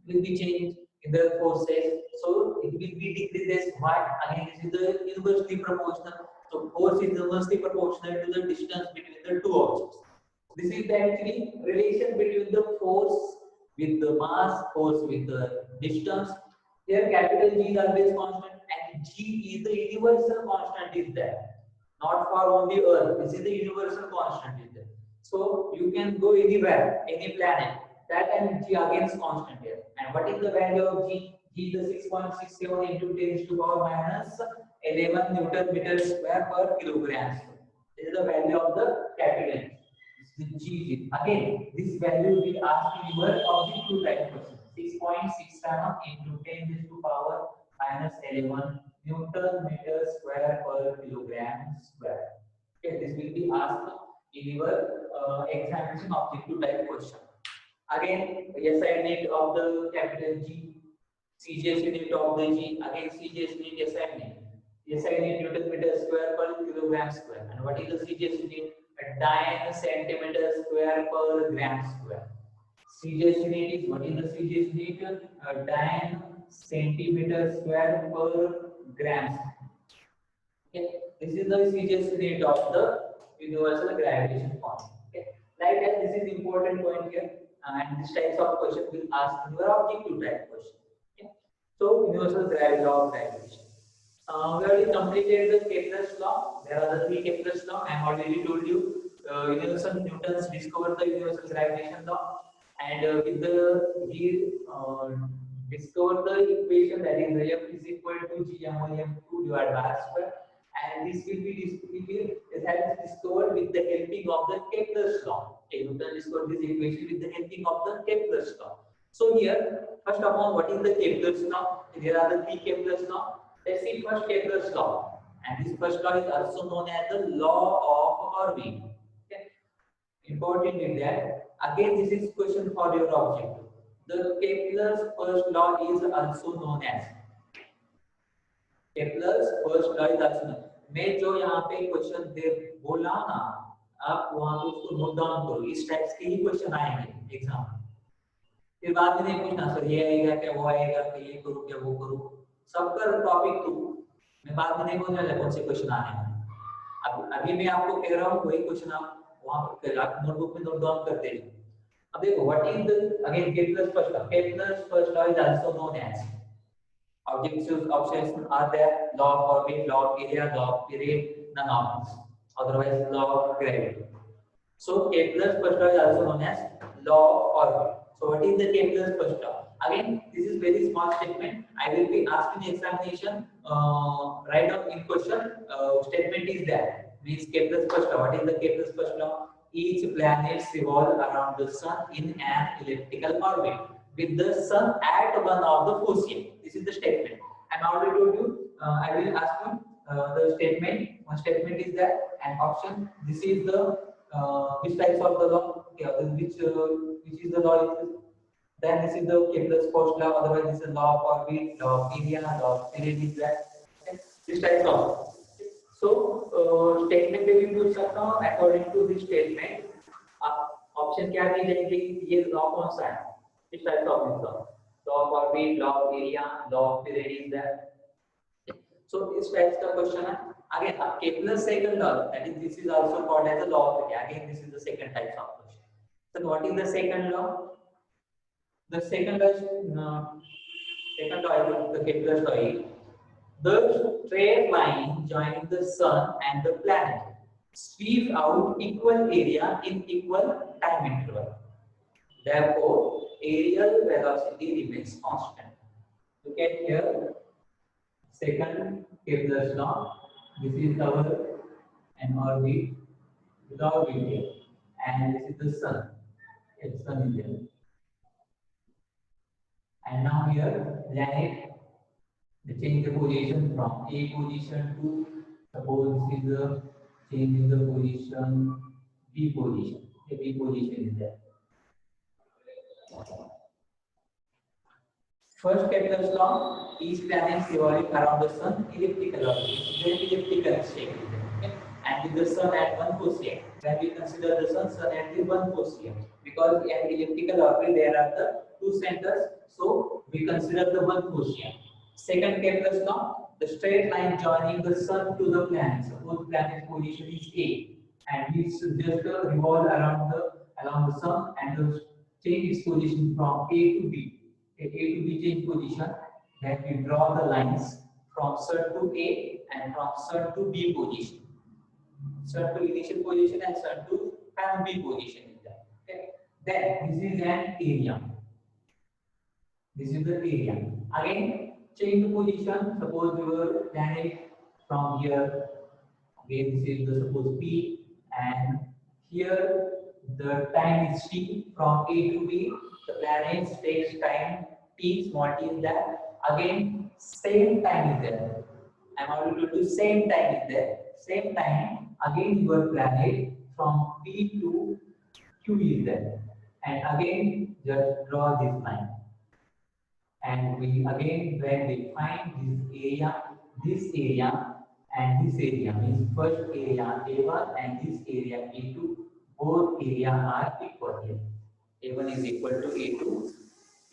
will be changed in the forces. So it will be decreases. Why? Again, this is the inversely proportional. So force is inversely proportional to the distance between the two objects. This is the actually relation between the force with the mass, force with the distance. Here capital G is always constant and G is the universal constant is there. Not for only Earth. This is the universal constant is there. So you can go anywhere, any planet. That and G again is constant here. And what is the value of G? G is the 6.67 into 10 to the power minus 11 Newton meter square per kilogram. This is the value of the capital G. Again, this value will be asked in your objective type question. 6.67 into 10 to the power minus 11 Newton meter square per kilogram square. Okay, this will be asked in your examination objective type question. Again, SI unit of the capital G, CGS unit of the G, again CGS unit, SI unit. SI unit Newton meter square per kilogram square. And what is the CGS unit? Dian centimeter square per gram square. CGS unit is, what is the CGS unit? Dian centimeter square per gram. Okay, this is the CGS unit of the universal gravitation constant. Okay, like that, this is important point here, and this types of question will ask in your objective type question. Okay, so universal gravity law of gravitation. We already completed the Kepler's law. There are the three Kepler's law. I have already told you. Universal Newton's discovered the universal gravitation law, and with the he discovered the equation that is F is equal to gm2 divided by r square, and this will be discovered with the helping of the Kepler's law. Okay, Newton discovered this equation with the helping of the Kepler's law. So here, first of all, what is the Kepler's law? There are the three Kepler's law. Let's see first Kepler's law, and this first law is also known as the law of orbiting. Okay. Important is that again this is question for your objective. The Kepler's first law is also known as Kepler's first law is also known. मैं जो यहाँ पे question दे बोला ना, आप वहाँ पे उसको नोट डाउन करो. इस टाइप्स के ही क्वेश्चन आएंगे एग्जाम में. फिर बाद में नहीं पूछना सर ये आएगा क्या, वो आएगा क्या, ये करूँ क्या, वो करूँ. सबका टॉपिक टू मैं बाद में नहीं बोलने वाला कौन से क्वेश्चन आने हैं. अभी मैं आपको कह रहा हूँ वही क्वेश्चन आप वहां पर आप नोटबुक में नोट डाउन करते हैं. अब देखो what is the again Kepler's first law. Kepler's first law is also known as objectives options are there: law of orbit, law of area, law of period, none of these, otherwise law of gravity. So Kepler's first law is also known as law of orbit. So what is the Kepler's first law? Again, this is very small statement. I will be asked in examination. Write down in question. Statement is there. Means Kepler's first law. What is the Kepler's first law? Each planet revolves around the sun in an elliptical orbit, with the sun at one of the focus. This is the statement. I already told you. I will ask you the statement. One statement is there, and option. This is the which types of the law? Yeah, which is the law? Then this is the Kepler's first law. Otherwise, this is law of orbit, law of area, law of period is there. This type of. So statement में भी पूछ सकता हूँ. According to this statement, option क्या दी जाएगी? ये law कौन सा है? This type of law. Law of orbit, law of area, law of period is there. So इस type का question है. Again, Kepler's second law, that is, this is also called as the law of area. Again, this is the second type of question. So what is the second law? The second law is the Kepler's law is the straight line joining the sun and the planet sweep out equal area in equal time interval. Therefore, aerial velocity remains constant. Look at here. Second Kepler's law. This is our an orbit without area, and this is the sun. It's sun is there. And now here, planet, they change the position from A position to, suppose this is the change in the position, B position. The B position is there. First Kepler's law, each planet revolving around the sun elliptical orbit. It's elliptical shape. Okay? And with the sun at one position. When we consider the sun at the one position, because in elliptical orbit there are the two centers, so we consider the one position. Second Kepler's law, the straight line joining the sun to the planet. Suppose planet's position is A, and it's just revolve around the sun and change its position from A to B. A to B change position, then we draw the lines from sun to A and from sun to B position. Sun to initial position and sun to final B position is that. Okay. Then this is an area. This is the area. Again, change the position. Suppose your planet from here. Again, this is the suppose P, and here the time is T from A to B. The planet takes time T, small t is there. Again, same time is there. I'm already to do same time is there. Same time, again your planet from P to Q is there. And again, just draw this line. And we again, when we find this area and this area means first area A1 and this area A2, both area are equal here. A1 is equal to A2.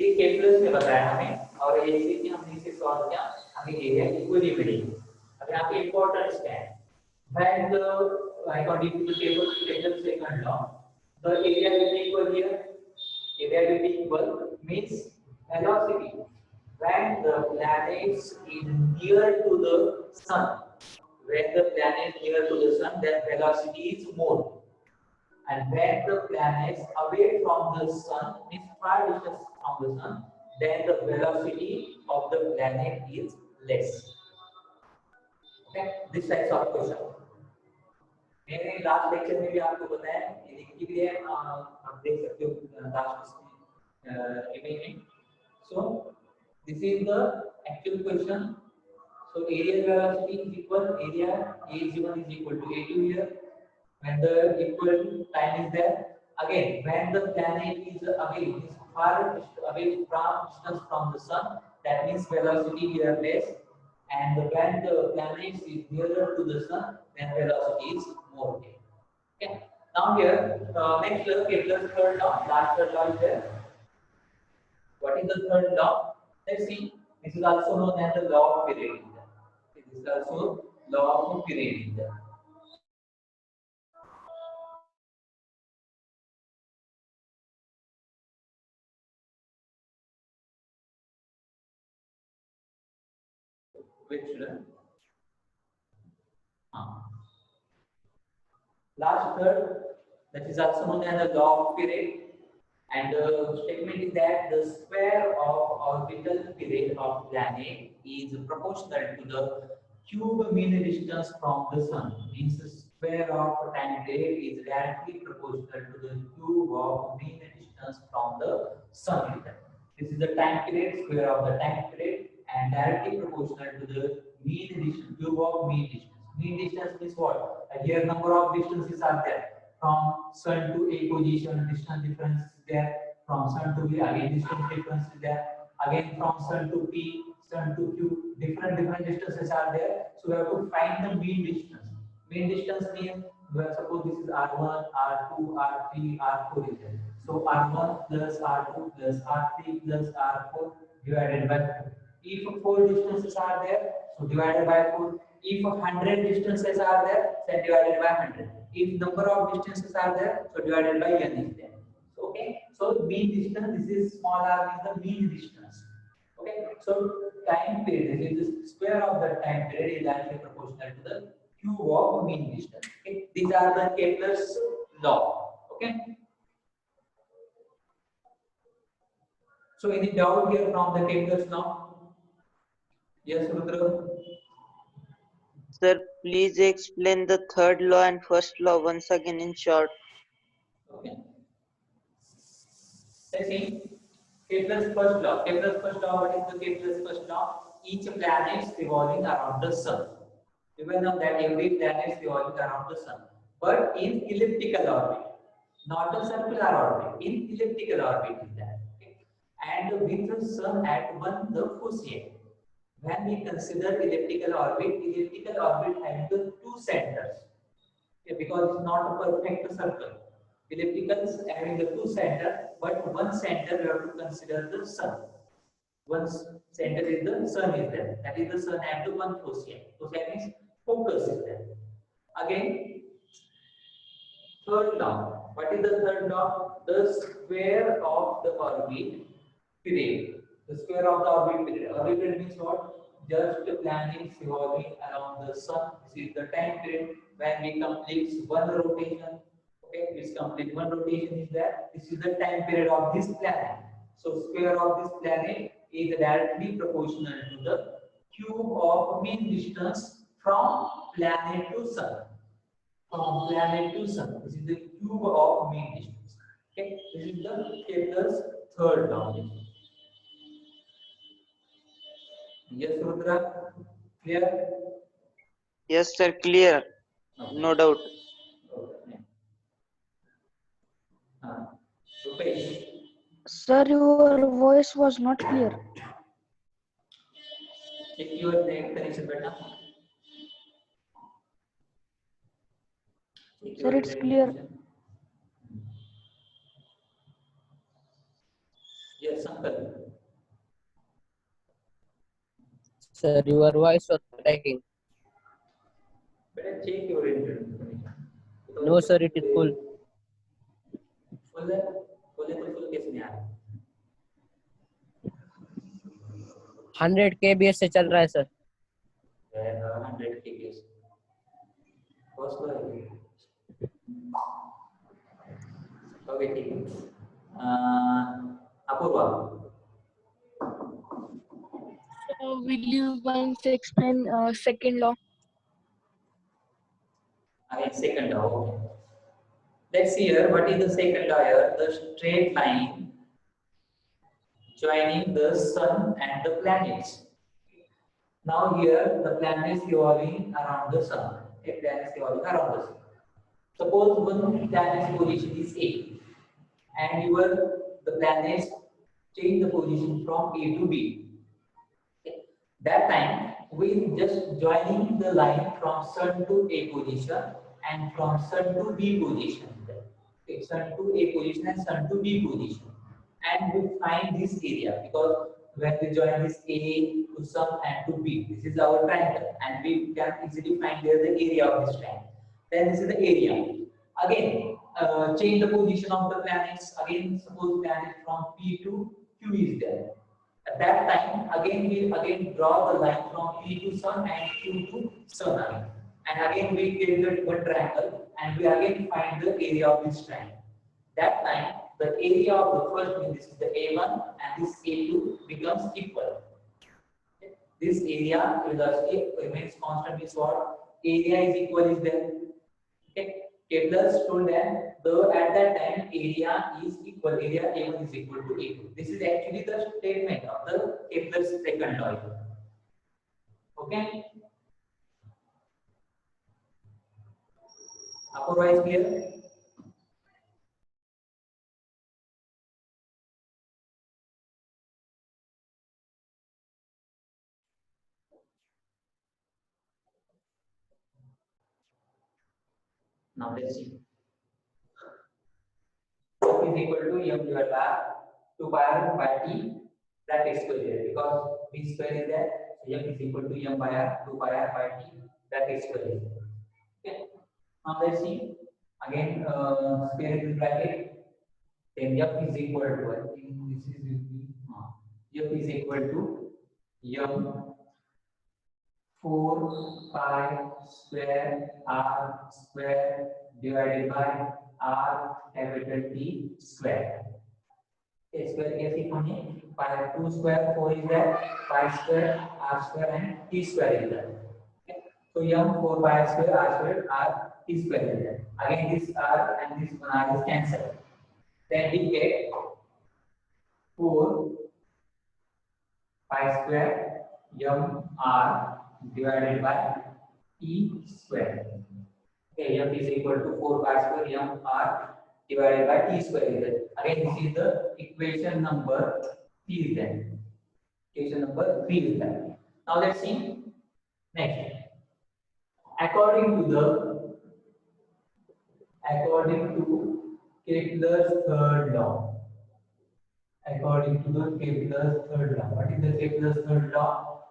ये Kepler से बताया हमें और ऐसे कि हमने इसे solve किया हमें एरिया इक्वली मिलेगी. अब यहाँ पे important stand when the according to the Taylor's second law, the area will be equal here. Area will be equal means velocity. When the planet is near to the sun, when the planet is near to the sun, then velocity is more. And when the planet is away from the sun, means far distance from the sun, then the velocity of the planet is less. Okay, this type of question. मैंने last lecture में भी आपको बताया ये लिखी भी है आप देख सकते हो लास्ट इमेज में. So this is the actual question. So area velocity is equal, area A1 is equal to A2 here. When the equal time is there, again when the planet is away, is far away from distance from the sun, that means velocity here less. And when the planet is nearer to the sun, then velocity is more. Okay. Now here, next Kepler's third law. Last third law is there. What is the third law? Let's see. This is also known as the law of period. This is also law of period. Which last third, that is also known as the law of period, and the statement is that the square of orbital period of planet is proportional to the cube mean distance from the sun. Means the square of time period is directly proportional to the cube of mean distance from the sun. This is the time period, square of the time period, and directly proportional to the mean distance, cube of mean distance. Mean distance means what? Here number of distances are there. From sun to A position, distance difference is there. From sun to B, again distance difference is there. Again from sun to P, sun to Q, different distances are there. So we have to find the mean distance. Mean distance means, suppose this is R1, R2, R3, R4 is there. So R1 plus R2 plus R3 plus R4 divided by 4. If 4 distances are there, so divided by 4. If 100 distances are there, then divided by 100. If number of distances are there, so divided by n is there. So, okay. So mean distance, this is small r is the mean distance. Okay. So time period, this is the square of the time period is directly proportional to the cube of mean distance. Okay. These are the Kepler's law. Okay. So any doubt here from the Kepler's law? Yes, Rudra. Sir, please explain the third law and first law once again in short. Okay. Let's see. Kepler's first law. Kepler's first law. What is the Kepler's first law? Each planet is revolving around the sun. You will know that every planet is revolving around the sun, but in elliptical orbit, not a circular orbit. In elliptical orbit is that. Okay. And with the sun at the position. When we consider elliptical orbit has the two centers. Okay, because it's not a perfect circle. ellipticals having the two center, but one center we have to consider the sun. One center is the sun is there. That is the sun have the one foci. Foci means focus is there. Again, third law. What is the third law? The square of the orbit period. The square of the orbit period. Orbit period means what? Just the planet revolving around the sun. This is the time period when we complete one rotation. Okay, it's complete one rotation is there. This is the time period of this planet. So square of this planet is directly proportional to the cube of mean distance from planet to sun. From planet to sun. This is the cube of mean distance. Okay, this is the Kepler's third law. Yes, Rudra, clear? Yes, sir. Clear. Okay. No doubt. Okay. Rupesh, Sir, your voice was not clear. check your net connection beta. Check Sir, your it's net clear. connection. Yes, Sankar. Sir, your voice was cracking. Better check your internet connection. No, sir, it is full. Full है full कैसे नहीं आ रहा 100 kbs से चल रहा है sir. 100 kbs बहुत slow है ओके ठीक है Apoorva Will you once explain second law? again second law okay. Let's see here what is the second law here. The straight line joining the sun and the planets. Now here the planets revolving around the sun. A planet revolving around the sun. Suppose one planet's position is A, and the planets change the position from A to B. Okay. That time we just joining the line from sun to A position and from sun to B position. Okay, sun to A position and sun to B position, and we find this area because when we join this A to sun and to B, this is our triangle, and we can easily find there the area of this triangle. Then this is the area. Again, change the position of the planets. Again, suppose planet from P to Q is there. At that time, again we draw the line from P to sun and Q to sun again. And again we get the one triangle, and we again find the area of this triangle. That time the area of the first one, this is the A1 and this A2 becomes equal. Okay. This area remains constant is what? Area is equal is there. Okay. Kepler told that at that time area is equal, area A1 is equal to A2. This is actually the statement of the Kepler's second law. Okay. Apurva is clear? Now let's see. F is equal to m divided by 2 pi r by t bracket square because b square is there. So m is equal to m by r 2 pi r by t bracket square. Okay. Now let's see. Again, square in bracket. Then f is equal to I think this is f is equal to m 4 pi square r square divided by r capital T square. A square कैसे लिखेंगे? Pi 2 square 4 is there, pi square r square and t square is there. Okay. So m 4 pi square r square r t square is there. Again this r and this one r is cancelled. Then we get 4 pi square m r divided by t square. Okay, m is equal to 4 pi square m r divided by t square is there. Again, this is the equation number 3 is there. Equation number 3 is there. Now let's see next. According to Kepler's third law. According to the Kepler's third law. What is the Kepler's third law?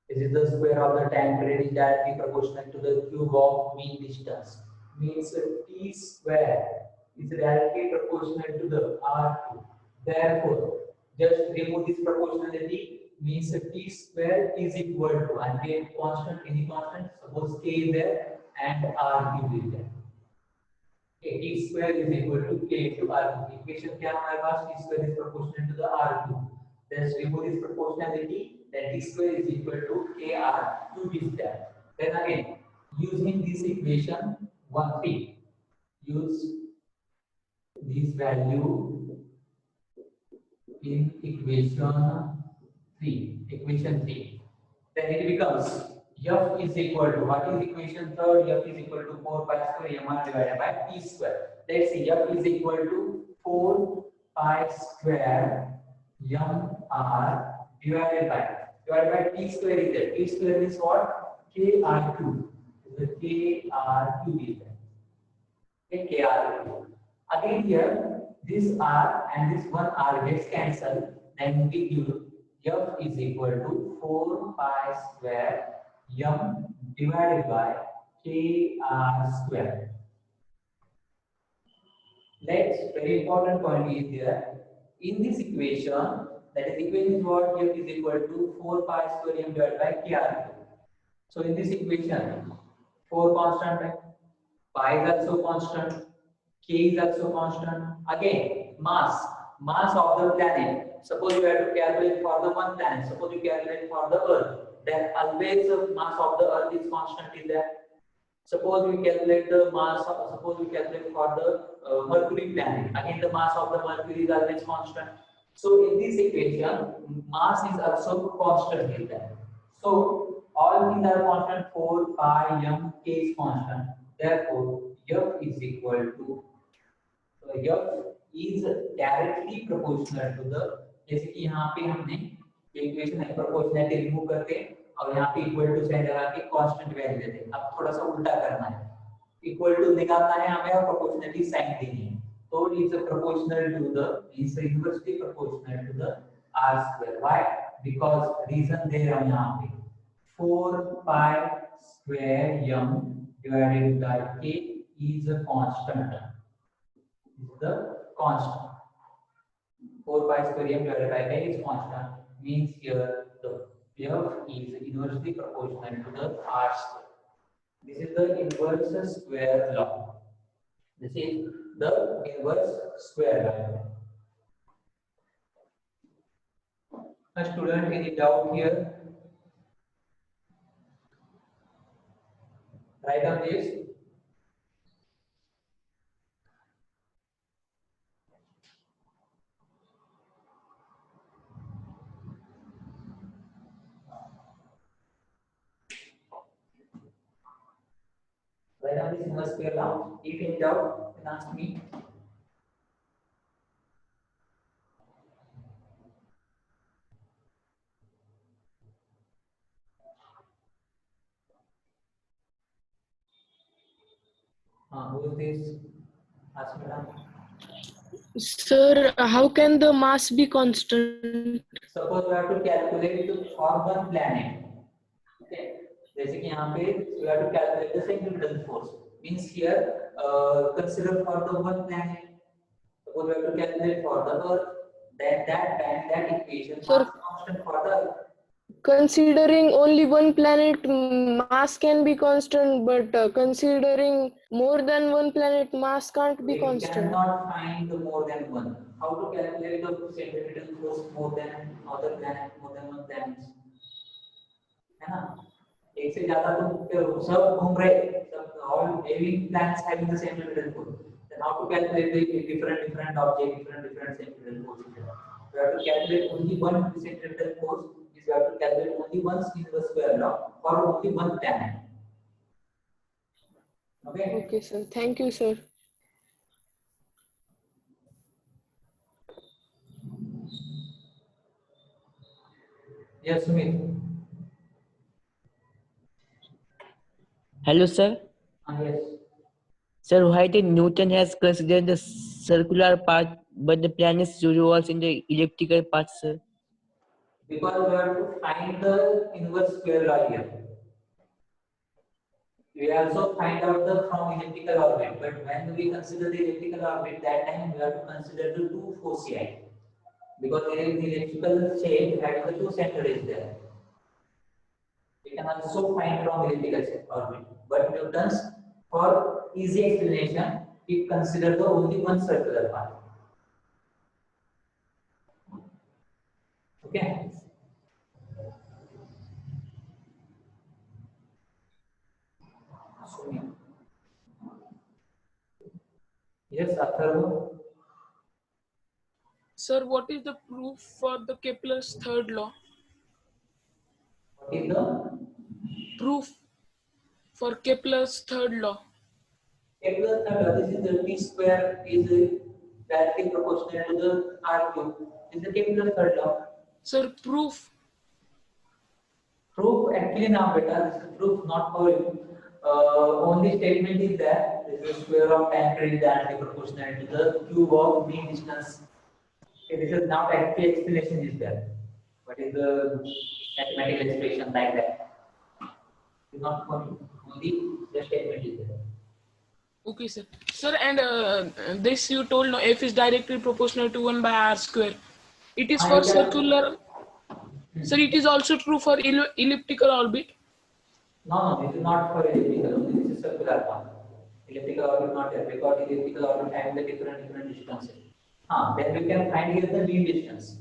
This is the square of the time period is directly proportional to the cube of mean distance. Means t square is directly proportional to the r2. Therefore, just remove this proportionality. Means t square is equal to, and we constant, any constant, suppose k is there and r cube is there. Okay, t square is equal to k into r cube. Equation क्या हमारे पास t square is proportional to the r cube. Then remove this proportionality. Then t square is equal to k r cube is there. Then again, using this equation 1 use this value in equation 3. Then it becomes f is equal to, what is equation third? F is equal to 4 pi square m divided by t square. Let's see, f is equal to 4 pi square m r divided by t square is there. T square is what? K r cube. The k r cube is there. Okay, k r cube. Again here, this r and this one r gets cancelled. Then we give f is equal to 4 pi square m divided by k r square. Let's, very important point is here. In this equation, that is equation is what? F is equal to 4 pi square m divided by k r. So in this equation, 4 constant, right? Pi is also constant, k is also constant. Again, mass of the planet. Suppose you have to calculate for the one planet. Suppose you calculate for the Earth. Then always the mass of the Earth is constant in there. Suppose we calculate the mass of, suppose we calculate for the Mercury planet. Again, the mass of the Mercury is always constant. So in this equation, mass is also constant in there. So all these are constant. 4 pi m k is constant. Therefore, f is equal to, so f is directly proportional to the, जैसे कि यहाँ पे हमने equation है proportionality remove करके और यहाँ पे इक्वल टू साइन लगा के कांस्टेंट वैल्यू देते हैं. अब थोड़ा सा उल्टा करना है, इक्वल टू निकालना है हमें और प्रोपोर्शनलिटी साइन देनी है. तो is proportional to the, is inversely proportional to the r square. Why? Because reason दे रहा हूँ यहाँ पे 4 pi square m divided by k is a constant. Is the constant. 4 pi square m divided by k is constant. Means here the f is inversely proportional to the r square. This is the inverse square law. This is the inverse square law. A student, any doubt here? Write on this. Write down this inverse square law. If in doubt, then ask me. Who is this? Ask me now. Sir, how can the mass be constant? Suppose we have to calculate for one planet. Okay. जैसे कि यहाँ पे we have to calculate the centripetal force. Means here consider for the one planet. Suppose we have to calculate for the Earth. Then that equation Sir, mass constant for the Earth. considering only one planet, mass can be constant, but considering more than one planet, mass can't be We constant. cannot find more than one. How to calculate the centripetal force more than other planet, more than one planet? है ना? एक से ज़्यादा तो सब घूम रहे, सब all living planets having the same centripetal force. Then how to calculate the different object, different centripetal force? We have to calculate only one centripetal force. We have to calculate only once in the square law for only one planet. Okay. Okay, sir. Thank you, sir. Yes, Sumit. Hello, sir. Yes. Sir, why did Newton has considered the circular path, but the planet revolves in the elliptical path, sir? Because we have to find the inverse square law here. We also find out the from elliptical orbit, but when we consider the elliptical orbit, that time we have to consider the two foci. Because there is the elliptical shape having the two center is there. We can also find from elliptical orbit. But Newton's, for easy explanation, we consider the only one circular path. Okay. Yes, Atharva. Sir, what is the proof for the Kepler's third law? What is the Proof for Kepler's third law. Kepler third law? This is the T square is directly proportional to the R cube. This is the Kepler third law. Sir, proof. Proof actually now beta, this is proof not for you. Only statement is that this is the square of tan is directly proportional to the cube of mean distance. Okay, this is now actually explanation is there. What is the mathematical expression like that? It's not for you. Only the statement is there. Okay, sir. Sir, and this you told no, F is directly proportional to 1 by R square. It is for circular. Sir, it is also true for elliptical orbit. No, this is not for elliptical. Only this is circular path. Elliptical orbit not there because elliptical orbit having the different distances. Then we can find here the mean distance.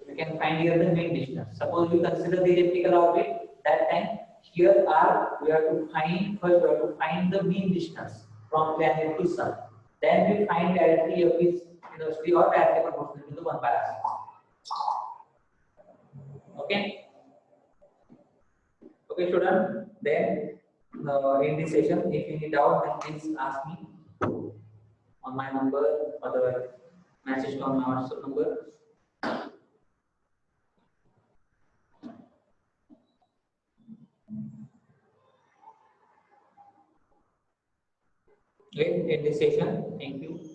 We can find here the mean distance. Suppose we consider the elliptical orbit. That time here R we have to find first. We have to find the mean distance from planet to sun. Then we find directly F is inversely or directly proportional to the 1 by R. Okay. Okay, student. Then in this session, if you need doubt, then please ask me on my number or the message on my WhatsApp number. Okay, in this session, thank you.